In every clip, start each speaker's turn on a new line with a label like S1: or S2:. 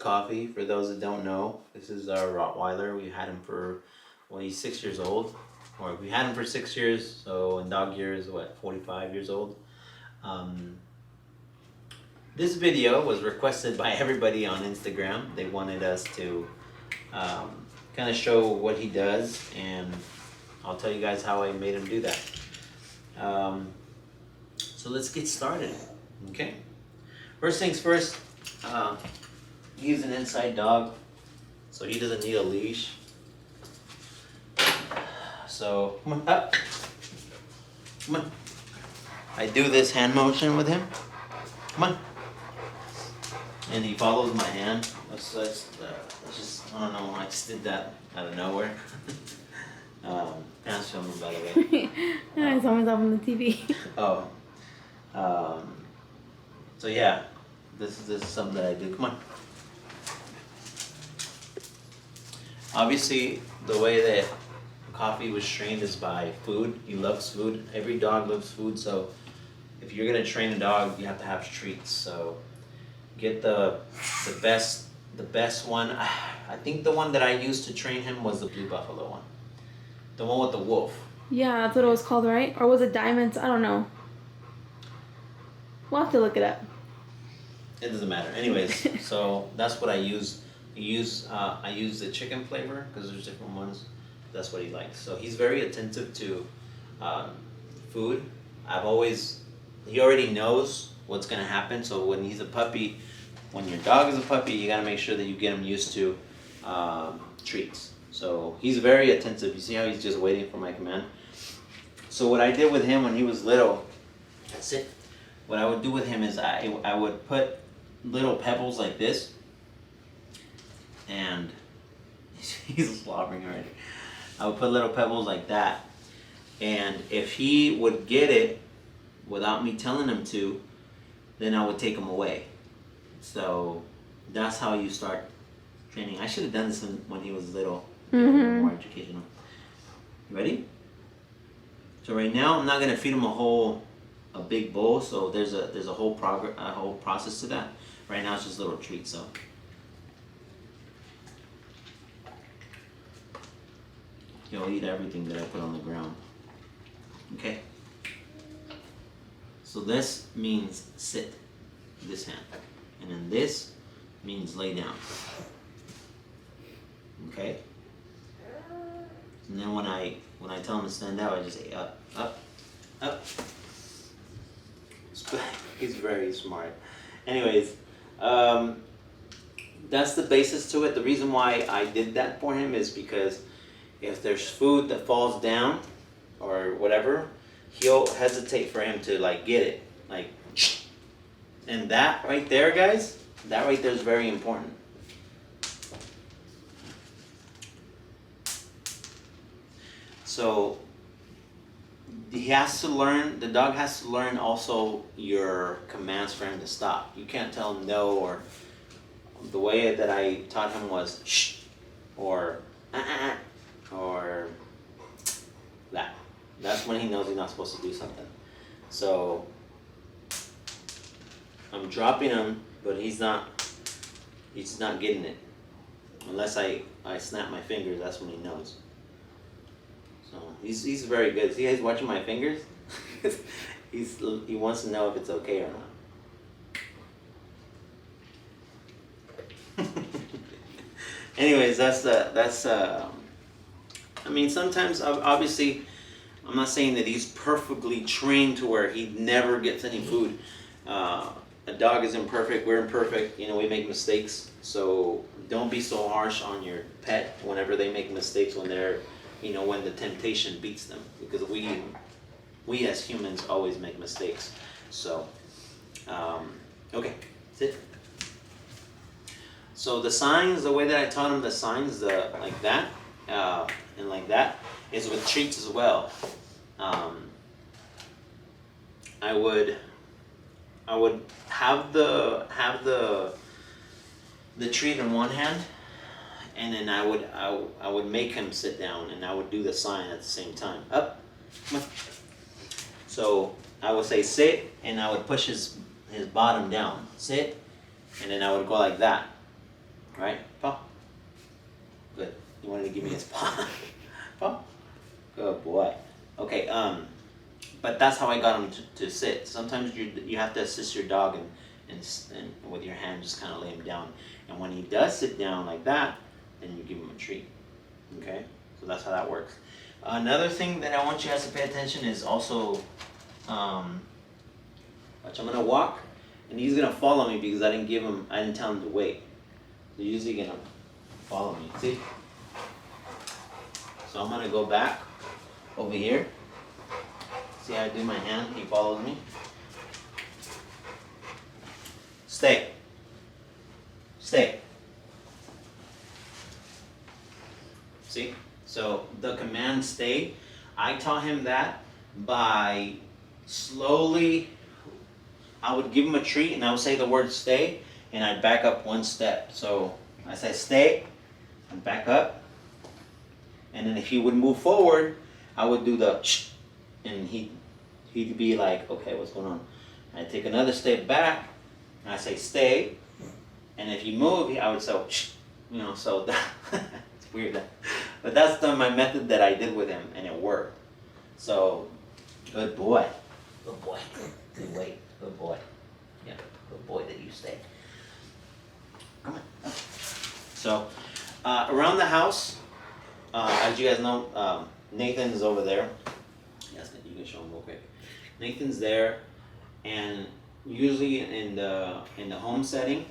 S1: Cofi. For those that don't know, this is our Rottweiler. We had him for, well, he's 6 years old. Or we had him for 6 years, so in dog years, what, 45 years old? This video was requested by everybody on Instagram. They wanted us to kind of show what he does, and I'll tell you guys how I made him do that. So let's get started, okay? First things first, he's an inside dog, so he doesn't need a leash. So, come on, up. Come on. I do this hand motion with him. Come on. And he follows my hand. That's just, I don't know, I just did that out of nowhere. Pants filming, by the way.
S2: It's always up on the TV.
S1: Oh. So yeah, this is something that I do. Come on. Obviously, the way that Cofi was trained is by food. He loves food. Every dog loves food, so if you're gonna train a dog, you have to have treats. So get the best one. I think the one that I used to train him was the blue buffalo one. The one with the wolf.
S2: Yeah, that's what it was called, right? Or was it diamonds? I don't know. We'll have to look it up.
S1: It doesn't matter. Anyways, so that's what I use. I use the chicken flavor because there's different ones. That's what he likes. So he's very attentive to food. He already knows what's gonna happen. So when he's a puppy, when your dog is a puppy, you gotta make sure that you get him used to treats. So he's very attentive. You see how he's just waiting for my command? So what I did with him when he was little, that's it. What I would do with him is I would put little pebbles like this, and he's slobbering already. I would put little pebbles like that, and if he would get it without me telling him to, then I would take him away. So that's how you start training. I should have done this when he was little. More educational. You ready? So right now I'm not gonna feed him a big bowl. So there's a whole process to that. Right now it's just little treats. So he'll eat everything that I put on the ground. Okay. So this means sit. This hand, and then this means lay down. Okay. And then when I tell him to stand out, I just say up, up, up. He's very smart. Anyways, that's the basis to it. The reason why I did that for him is because if there's food that falls down or whatever, he'll hesitate for him to like get it, like. And that right there, guys, that right there is very important. So the dog has to learn also your commands for him to stop. You can't tell him no, or the way that I taught him was shh, or or that. That's when he knows he's not supposed to do something. So I'm dropping him, but he's not getting it. Unless I snap my fingers, that's when he knows. So he's very good. See how he's watching my fingers? He wants to know if it's okay or not. Anyways, I mean, sometimes obviously I'm not saying that he's perfectly trained to where he never gets any food. A dog is imperfect, we're imperfect, we make mistakes. So don't be so harsh on your pet whenever they make mistakes, when they're, when the temptation beats them. Because we as humans always make mistakes. So, okay, sit. So the signs, the way that I taught him the signs, like that, and like that, is with treats as well. I would have the treat in one hand, and then I would make him sit down, and I would do the sign at the same time. Up, come on. So I would say sit, and I would push his bottom down. Sit, and then I would go like that. Right, paw? Good. You wanted to give me his paw? Paw? Good boy. Okay, but that's how I got him to sit. Sometimes you have to assist your dog and with your hand just kind of lay him down. And when he does sit down like that, then you give him a treat. Okay, so that's how that works. Another thing that I want you guys to pay attention is also, watch, I'm gonna walk, and he's gonna follow me because I didn't tell him to wait. So he's usually gonna follow me. See? So I'm gonna go back over here. See how I do my hand? He follows me. Stay. Stay. See? So the command stay, I taught him that by slowly, I would give him a treat and I would say the word stay and I'd back up one step. So I say stay, and back up. And then if he would move forward, I would do the shh, and he'd be like, okay, what's going on? I take another step back, and I say stay, and if you move, I would say shh, so that, it's weird, but that's my method that I did with him, and it worked. So, good boy, good wait, good boy, yeah, good boy that you stay. Come on. So, around the house, as you guys know, Nathan is over there. Yes, you can show him real quick. Nathan's there, and usually in the home setting,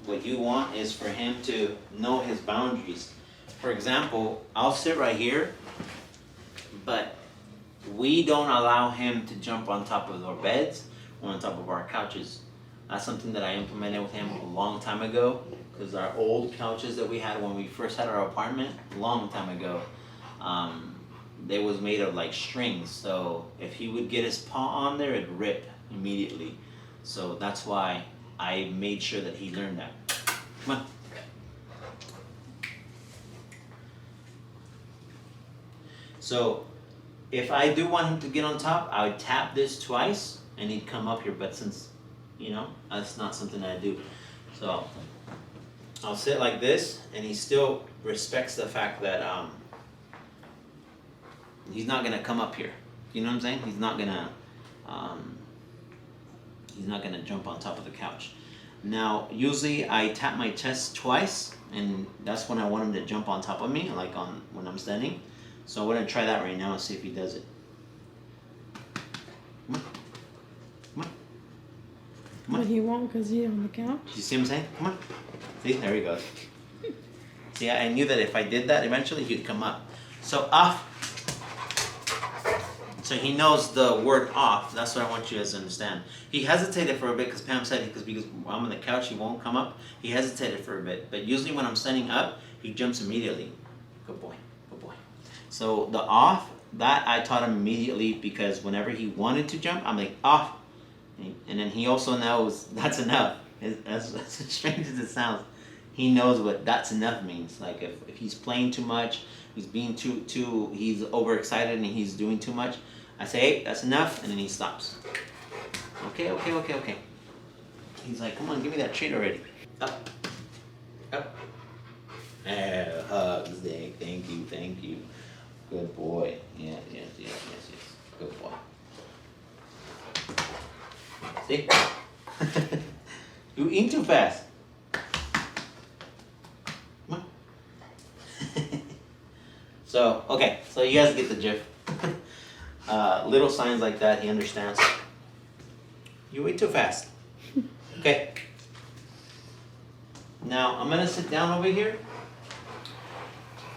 S1: what you want is for him to know his boundaries. For example, I'll sit right here, but we don't allow him to jump on top of our beds or on top of our couches. That's something that I implemented with him a long time ago, because our old couches that we had when we first had our apartment, a long time ago, they was made of like strings. So if he would get his paw on there, it'd rip immediately. So that's why I made sure that he learned that. Come on. So if I do want him to get on top, I would tap this twice and he'd come up here, but since, that's not something I do. So I'll sit like this, and he still respects the fact that he's not gonna come up here. You know what I'm saying? He's not gonna jump on top of the couch. Now, usually I tap my chest twice, and that's when I want him to jump on top of me, like when I'm standing. So we're gonna try that right now and see if he does it. Come on. Come on. Come on.
S2: But he won't because he's on the couch.
S1: You see what I'm saying? Come on. See, there he goes. See, I knew that if I did that, eventually he'd come up. So off. So he knows the word off. That's what I want you guys to understand. He hesitated for a bit because Pam said because I'm on the couch, he won't come up. He hesitated for a bit. But usually when I'm standing up, he jumps immediately. Good boy. Good boy. So the off, that I taught him immediately, because whenever he wanted to jump, I'm like, off. And then he also knows that's enough. As strange as it sounds, he knows what that's enough means. Like if he's playing too much, he's being he's overexcited and he's doing too much, I say, hey, that's enough, and then he stops. Okay. He's like, come on, give me that treat already. Up. Hugs, thank you. Good boy. Yes. Good boy. See? You eat too fast. Come on. So you guys get the gist. Little signs like that, he understands. You eat too fast. Okay. Now I'm gonna sit down over here.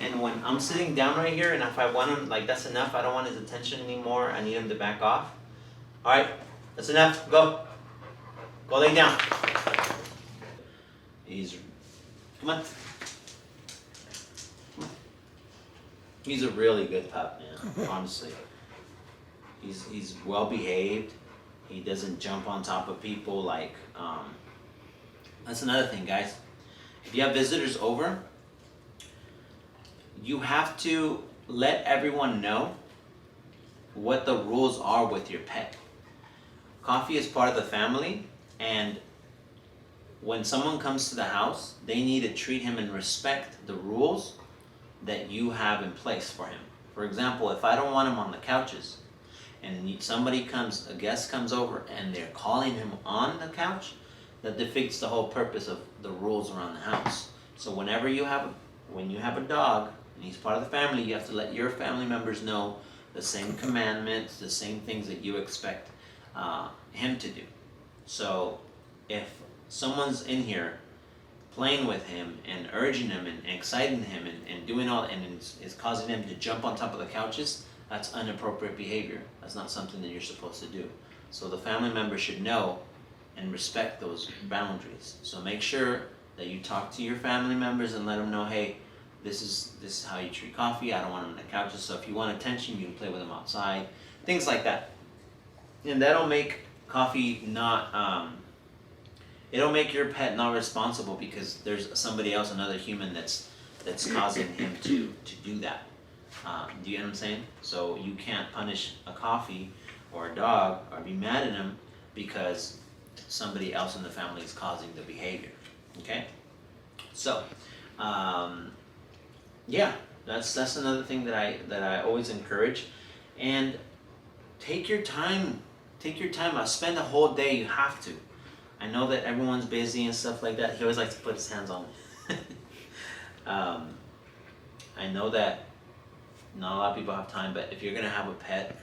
S1: And when I'm sitting down right here, and if I want him, like, that's enough, I don't want his attention anymore, I need him to back off. Alright, that's enough, go. Go lay down. Come on. He's a really good pup, man, honestly. He's well behaved. He doesn't jump on top of people like, that's another thing, guys. If you have visitors over, you have to let everyone know what the rules are with your pet. Cofi is part of the family, and when someone comes to the house, they need to treat him and respect the rules that you have in place for him. For example, if I don't want him on the couches, and somebody comes, a guest comes over, and they're calling him on the couch, that defeats the whole purpose of the rules around the house. So when you have a dog, and he's part of the family, you have to let your family members know the same commandments, the same things that you expect him to do. So if someone's in here playing with him and urging him and exciting him and doing all, and is causing him to jump on top of the couches, that's inappropriate behavior. That's not something that you're supposed to do. So the family member should know and respect those boundaries. So make sure that you talk to your family members and let them know, hey, this is how you treat Cofi. I don't want him on the couches. So if you want attention, you can play with him outside. Things like that. And that'll make Cofi not, it'll make your pet not responsible because there's somebody else, another human that's causing him to do that. Do you know what I'm saying? So you can't punish a Cofi or a dog or be mad at him because somebody else in the family is causing the behavior. Okay? So, yeah, that's another thing that I always encourage. And take your time. I'll spend a whole day. You have to. I know that everyone's busy and stuff like that. He always likes to put his hands on me. I know that not a lot of people have time, but if you're gonna have a pet,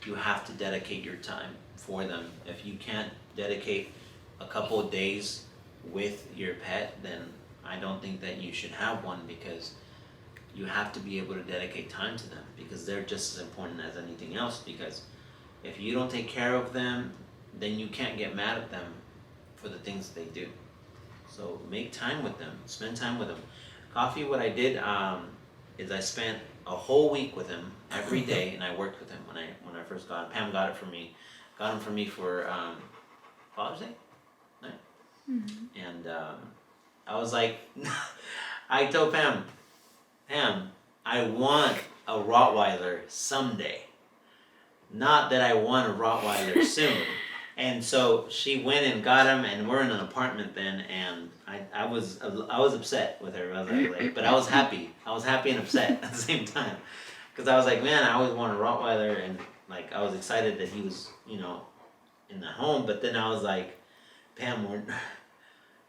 S1: you have to dedicate your time for them. If you can't dedicate a couple of days with your pet, then I don't think that you should have one, because you have to be able to dedicate time to them, because they're just as important as anything else. Because if you don't take care of them, then you can't get mad at them for the things they do. So make time with them, spend time with them. Cofi, what I did is I spent a whole week with him every day, and I worked with him when I first got him. Pam got him for me for Father's Day, right? Mm-hmm. And I was like, I told Pam, I want a Rottweiler someday. Not that I want a Rottweiler soon. And so she went and got him, and we're in an apartment then, and I was upset with her. I was like, but I was happy. I was happy and upset at the same time, because I was like, man, I always wanted a Rottweiler, and like I was excited that he was, in the home. But then I was like, Pam,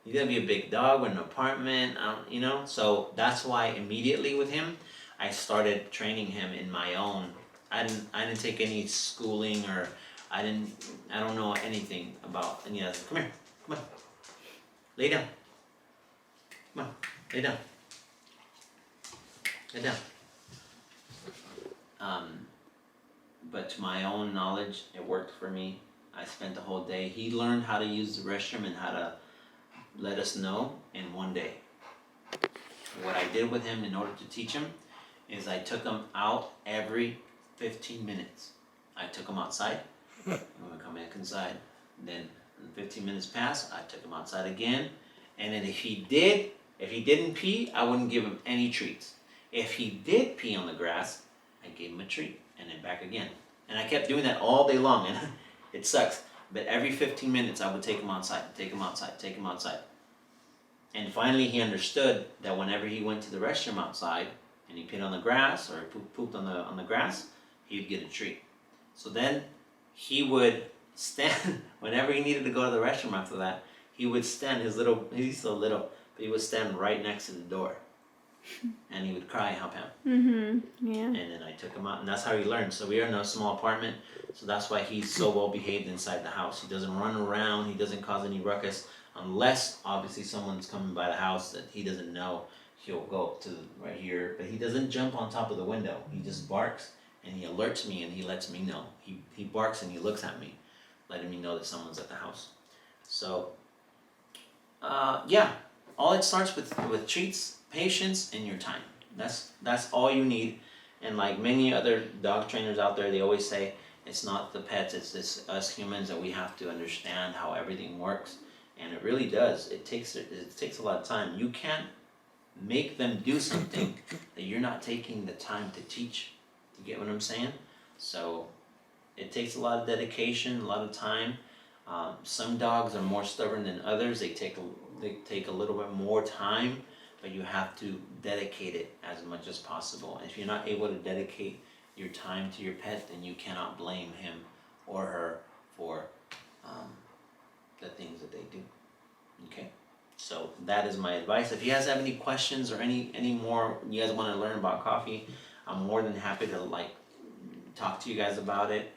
S1: you're gonna be a big dog. We're in an apartment, So that's why immediately with him, I started training him in my own. I didn't take any schooling, or I don't know anything about any of that. Come here. Come on. Lay down. Come on. Lay down. Lay down. But to my own knowledge, it worked for me. I spent the whole day. He learned how to use the restroom and how to let us know in one day. What I did with him in order to teach him is I took him out every 15 minutes. I took him outside. I'm gonna come back inside. Then 15 minutes passed, I took him outside again. And then if he didn't pee, I wouldn't give him any treats. If he did pee on the grass, I gave him a treat, and then back again. And I kept doing that all day long, and it sucks. But every 15 minutes, I would take him outside, take him outside, take him outside. And finally, he understood that whenever he went to the restroom outside, and he peed on the grass, or pooped on the grass, he would get a treat. So then, he would stand, whenever he needed to go to the restroom after that, he would stand, he's so little, but he would stand right next to the door. And he would cry, huh, Pam?
S2: Mm-hmm, yeah.
S1: And then I took him out, and that's how he learned. So we are in a small apartment, so that's why he's so well behaved inside the house. He doesn't run around, he doesn't cause any ruckus, unless obviously someone's coming by the house that he doesn't know. He'll go up to right here, but he doesn't jump on top of the window. He just barks, and he alerts me, and he lets me know. He barks and he looks at me, letting me know that someone's at the house. So, yeah, all it starts with treats, patience, and your time. That's all you need. And like many other dog trainers out there, they always say, it's not the pets, it's us humans, that we have to understand how everything works. And it really does. It takes a lot of time. You can't make them do something that you're not taking the time to teach. You get what I'm saying? So it takes a lot of dedication, a lot of time. Some dogs are more stubborn than others. They take a little bit more time, but you have to dedicate it as much as possible. And if you're not able to dedicate your time to your pet, then you cannot blame him or her for the things that they do. Okay, so that is my advice. If you guys have any questions or any more you guys want to learn about Cofi, I'm more than happy to talk to you guys about it.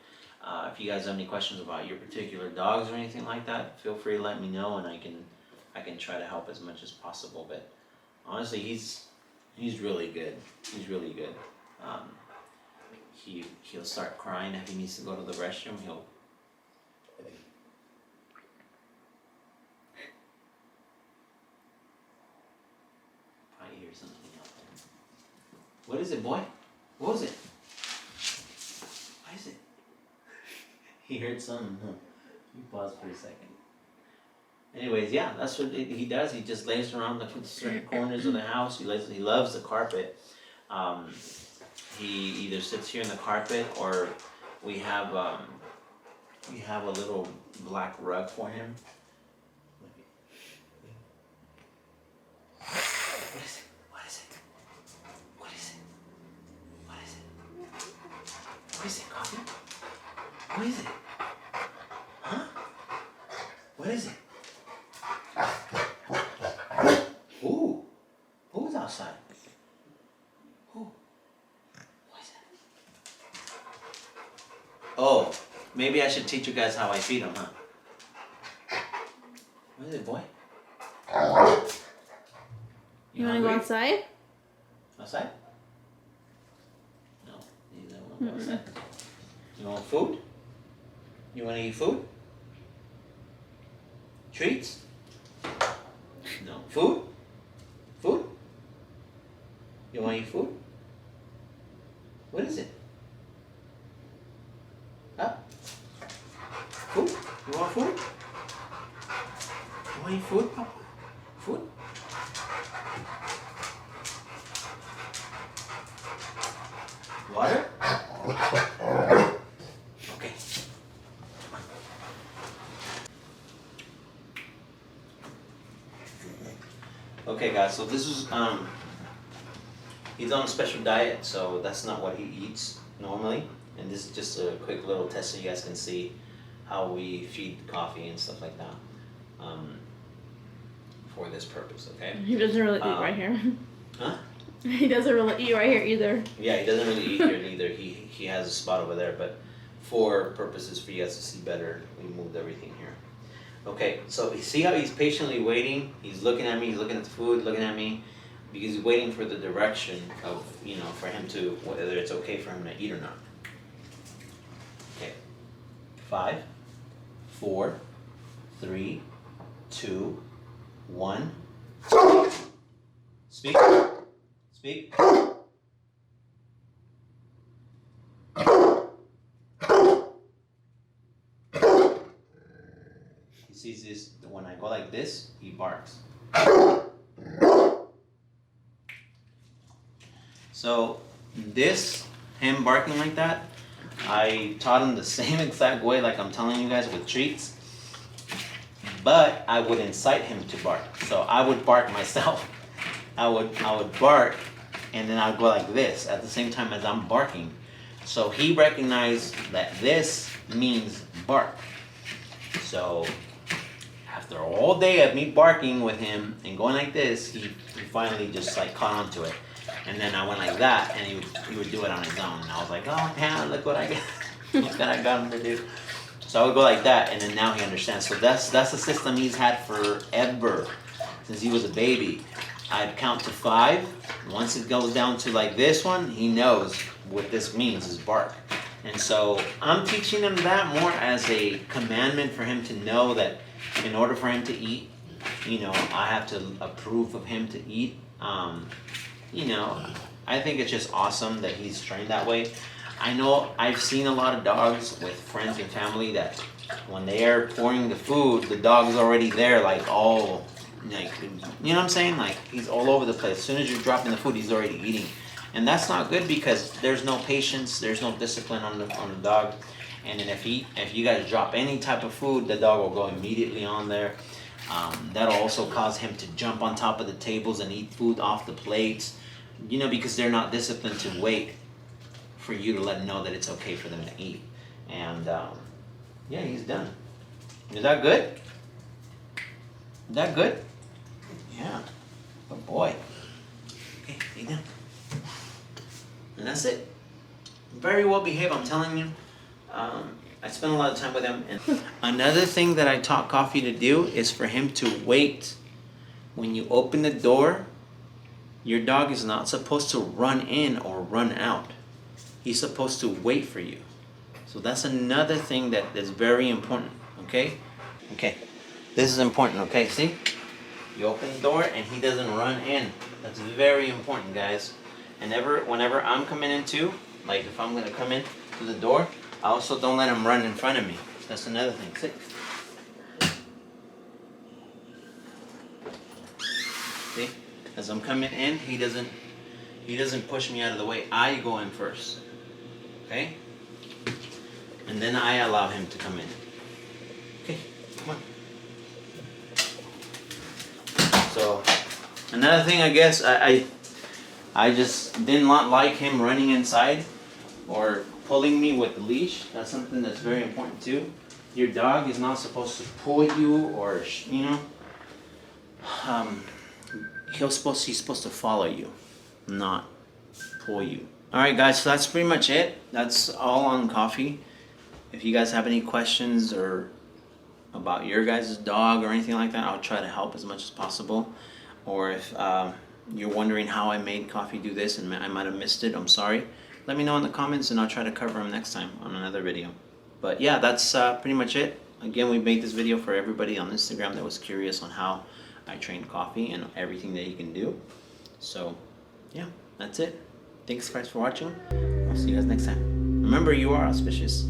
S1: If you guys have any questions about your particular dogs or anything like that, feel free to let me know, and I can try to help as much as possible. But honestly, he's really good. He's really good. He'll start crying if he needs to go to the restroom. He'll probably hear something out there. What is it, boy? What was it? What is it? He heard something, huh? You pause for a second. Anyways, yeah, that's what he does. He just lays around the certain corners of the house. He loves the carpet. He either sits here in the carpet, or we have a little black rug for him. What is it? What is it? What is it? What is it? What is it, Cofi? What is it? Huh? What is it? Ooh. Who's outside? Who? What is that? Oh, maybe I should teach you guys how I feed them, huh? What is it, boy?
S2: You wanna go outside?
S1: Outside? No, you don't want to go outside. You want food? You want to eat food? Treats? No. Food? Food? You want to eat food? What is it? Huh? Food? You want food? You want to eat food, Papa? Food? Water? Okay. Okay, guys, so this is, he's on a special diet, so that's not what he eats normally. And this is just a quick little test so you guys can see how we feed Cofi and stuff like that, for this purpose, okay?
S2: He doesn't really eat right here.
S1: Huh?
S2: He doesn't really eat right here either.
S1: Yeah, he doesn't really eat here either. He has a spot over there, but for purposes for you guys to see better, we moved everything here. Okay, so you see how he's patiently waiting? He's looking at me, he's looking at the food, looking at me, because he's waiting for the direction of, for him to, whether it's okay for him to eat or not. Okay, 5, 4, 3, 2, 1. Speak. Speak. He sees this, when I go like this, he barks. So him barking like that, I taught him the same exact way like I'm telling you guys with treats, but I would incite him to bark. So I would bark myself. I would bark, and then I would go like this at the same time as I'm barking. So he recognized that this means bark. So after all day of me barking with him and going like this, he finally just like caught on to it. And then I went like that, and he would do it on his own. And I was like, oh man, look what I got. Look what I got him to do. So I would go like that, and then now he understands. So that's the system he's had forever, since he was a baby. I'd count to 5. Once it goes down to like this one, he knows what this means is bark. And so I'm teaching him that more as a commandment for him to know that in order for him to eat, I have to approve of him to eat. I think it's just awesome that he's trained that way. I know I've seen a lot of dogs with friends and family that when they're pouring the food, the dog's already there, like all, like, you know what I'm saying? Like, he's all over the place. As soon as you're dropping the food, he's already eating. And that's not good because there's no patience, there's no discipline on the dog. And then if you guys drop any type of food, the dog will go immediately on there. That'll also cause him to jump on top of the tables and eat food off the plates, you know, because they're not disciplined to wait for you to let them know that it's okay for them to eat. And yeah, he's done. Is that good? Is that good? Yeah. Good boy. Okay, lay down. And that's it. Very well behaved, I'm telling you. I spent a lot of time with him. And another thing that I taught Coffee to do is for him to wait. When you open the door, your dog is not supposed to run in or run out. He's supposed to wait for you. So that's another thing that is very important, okay? Okay, this is important, okay? See? You open the door and he doesn't run in. That's very important, guys. And whenever I'm coming in too, like if I'm gonna come in to the door, I also don't let him run in front of me. That's another thing. Sit. See? As I'm coming in, he doesn't push me out of the way. I go in first. Okay? And then I allow him to come in. Okay, come on. So another thing, I guess I just did not like him running inside or pulling me with the leash. That's something that's very important too. Your dog is not supposed to pull you or, you know, he's supposed to follow you, not pull you. Alright guys, so that's pretty much it. That's all on Coffee. If you guys have any questions or about your guys' dog or anything like that, I'll try to help as much as possible. Or if you're wondering how I made Coffee do this and I might have missed it, I'm sorry. Let me know in the comments and I'll try to cover them next time on another video. But yeah, that's pretty much it. Again, we made this video for everybody on Instagram that was curious on how I trained Coffee and everything that he can do. So yeah, that's it. Thanks guys for watching. I'll see you guys next time. Remember, you are auspicious.